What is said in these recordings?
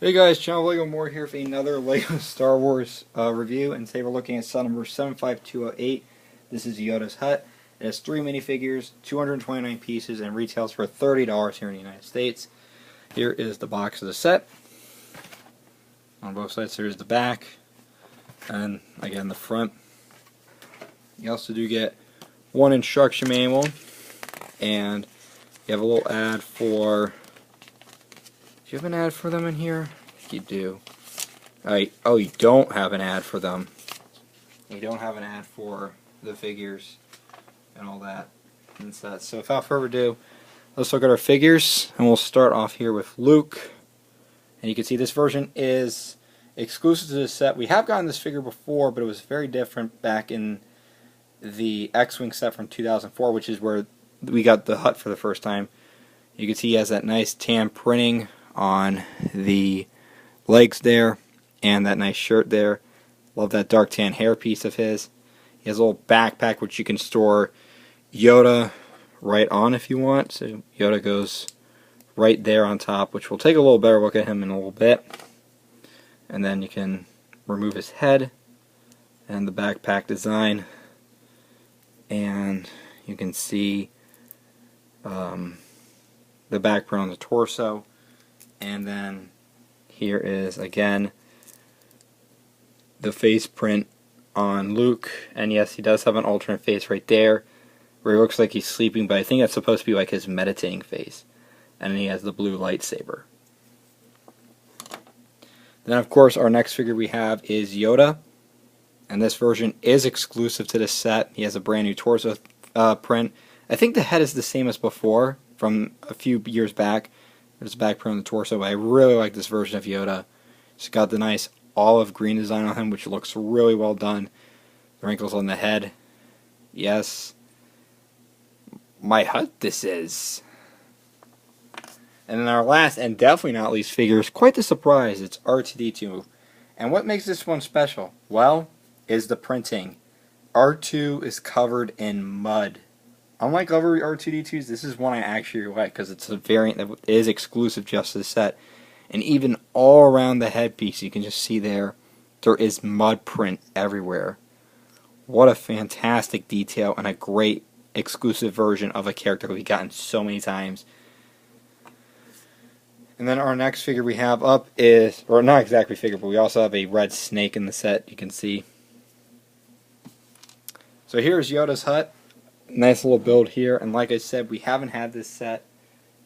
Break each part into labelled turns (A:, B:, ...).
A: Hey guys, John Lego Moore here for another Lego Star Wars review, and today we're looking at set number 75208. This is Yoda's hut. It has 3 minifigures, 229 pieces, and retails for $30 here in the United States. Here is the box of the set. On both sides there's the back, and again the front. You also do get one instruction manual, and you have a little ad for... Do you have an ad for them in here? I think you do. Oh, you don't have an ad for them. You don't have an ad for the figures and all that and such. So without further ado, let's look at our figures, and we'll start off here with Luke. And you can see this version is exclusive to this set. We have gotten this figure before, but it was very different back in the X-Wing set from 2004, which is where we got the hut for the first time. You can see he has that nice tan printing on the legs there, and that nice shirt there. Love that dark tan hair piece of his. He has a little backpack which you can store Yoda right on if you want. So Yoda goes right there on top, which we'll take a little better look at him in a little bit. And then you can remove his head and the backpack design, and you can see the back print on the torso. And then here is again the face print on Luke, and yes, he does have an alternate face right there where he looks like he's sleeping, but I think that's supposed to be like his meditating face. And then he has the blue lightsaber. Then of course our next figure we have is Yoda, and this version is exclusive to this set. He has a brand new torso print. I think the head is the same as before from a few years back. There's a back print on the torso, but I really like this version of Yoda. It's got the nice olive green design on him, which looks really well done. The wrinkles on the head. Yes. My hut this is. And then our last, and definitely not least figure, is quite the surprise. It's R2-D2. And what makes this one special? Well, is the printing. R2 is covered in mud. Unlike other R2-D2s, this is one I actually like because it's a variant that is exclusive just to the set. And even all around the headpiece, you can just see there is mud print everywhere. What a fantastic detail and a great exclusive version of a character we've gotten so many times. And then our next figure we have up is, or not exactly figure, but we also have a red snake in the set, you can see. So here's Yoda's hut. Nice little build here, and like I said, we haven't had this set.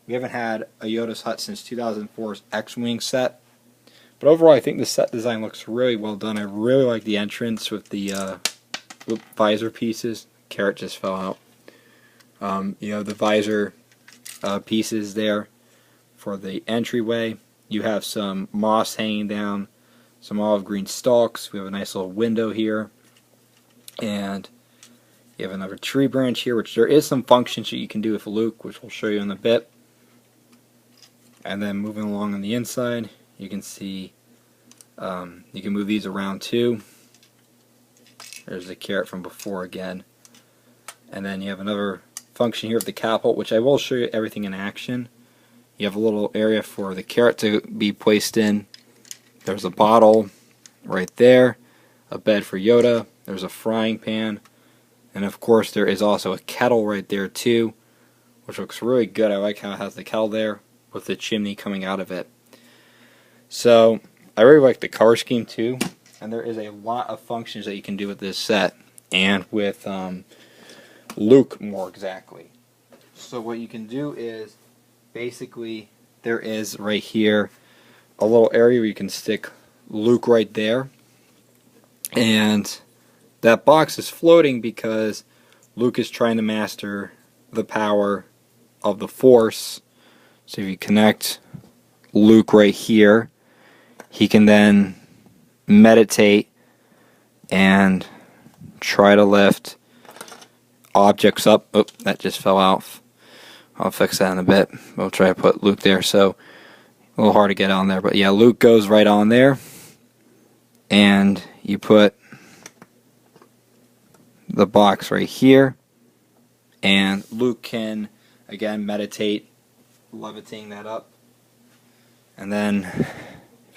A: We haven't had a Yoda's hut since 2004's X-Wing set. But overall, I think the set design looks really well done. I really like the entrance with the visor pieces. Carrot just fell out. You have the visor pieces there for the entryway. You have some moss hanging down, some olive green stalks. We have a nice little window here, and you have another tree branch here, which there is some functions that you can do with Luke, which we'll show you in a bit. And then moving along on the inside, you can see you can move these around too. There's the carrot from before again. And then you have another function here of the catapult, which I will show you everything in action. You have a little area for the carrot to be placed in. There's a bottle right there, a bed for Yoda, there's a frying pan, and of course there is also a kettle right there too, which looks really good. I like how it has the kettle there with the chimney coming out of it. So I really like the color scheme too, and there is a lot of functions that you can do with this set, and with Luke more exactly. So what you can do is, basically, there is right here a little area where you can stick Luke right there, and that box is floating because Luke is trying to master the power of the Force. So if you connect Luke right here, he can then meditate and try to lift objects up. Oh, that just fell off. I'll fix that in a bit. We'll try to put Luke there. So a little hard to get on there, but yeah, Luke goes right on there, and you put the box right here, and Luke can again meditate, levitating that up. And then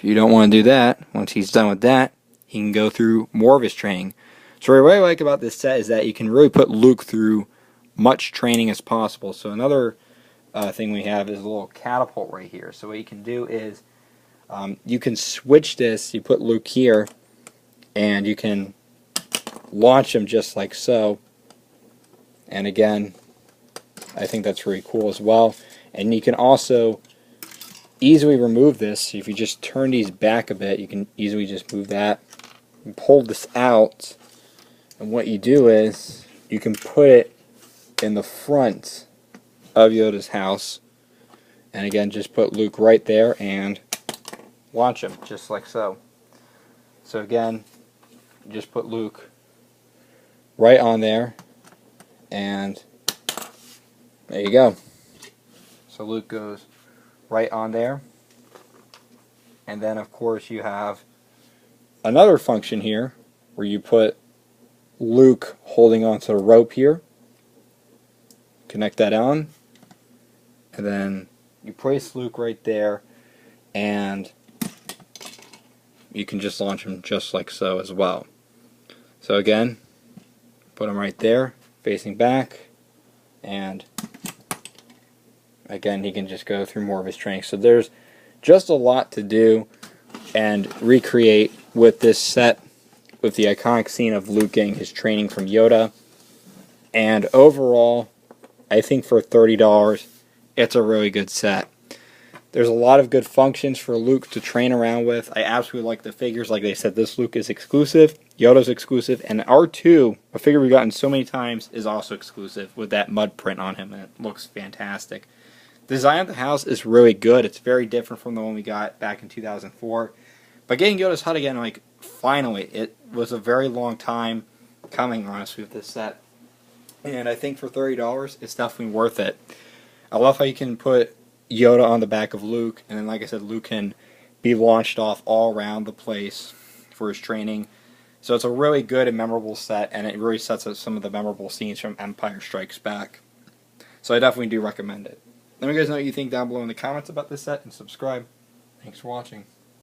A: if if you don't want to do that, once he's done with that, he can go through more of his training. So what I really like about this set is that you can really put Luke through much training as possible. So another thing we have is a little catapult right here. So what you can do is you can switch this. You put Luke here, and you can launch him just like so. And again, I think that's really cool as well. And you can also easily remove this. If you just turn these back a bit, you can easily just move that and pull this out. And what you do is you can put it in the front of Yoda's house. And again, just put Luke right there and launch him just like so. So again, just put Luke right on there, and there you go. So Luke goes right on there. And then of course you have another function here where you put Luke holding onto the rope here. Connect that on. And then you place Luke right there, and you can just launch him just like so as well. So again, put him right there, facing back, and again, he can just go through more of his training. So there's just a lot to do and recreate with this set, with the iconic scene of Luke getting his training from Yoda. And overall, I think for $30, it's a really good set. There's a lot of good functions for Luke to train around with. I absolutely like the figures. Like they said, this Luke is exclusive, Yoda's exclusive, and R2, a figure we've gotten so many times, is also exclusive with that mud print on him, and it looks fantastic. The design of the house is really good. It's very different from the one we got back in 2004. But getting Yoda's hut again, like, finally, it was a very long time coming, honestly, with this set. And I think for $30, it's definitely worth it. I love how you can put Yoda on the back of Luke, and then like I said, Luke can be launched off all around the place for his training. So it's a really good and memorable set, and it really sets up some of the memorable scenes from Empire Strikes Back. So I definitely do recommend it. Let me guys know what you think down below in the comments about this set, and subscribe. Thanks for watching.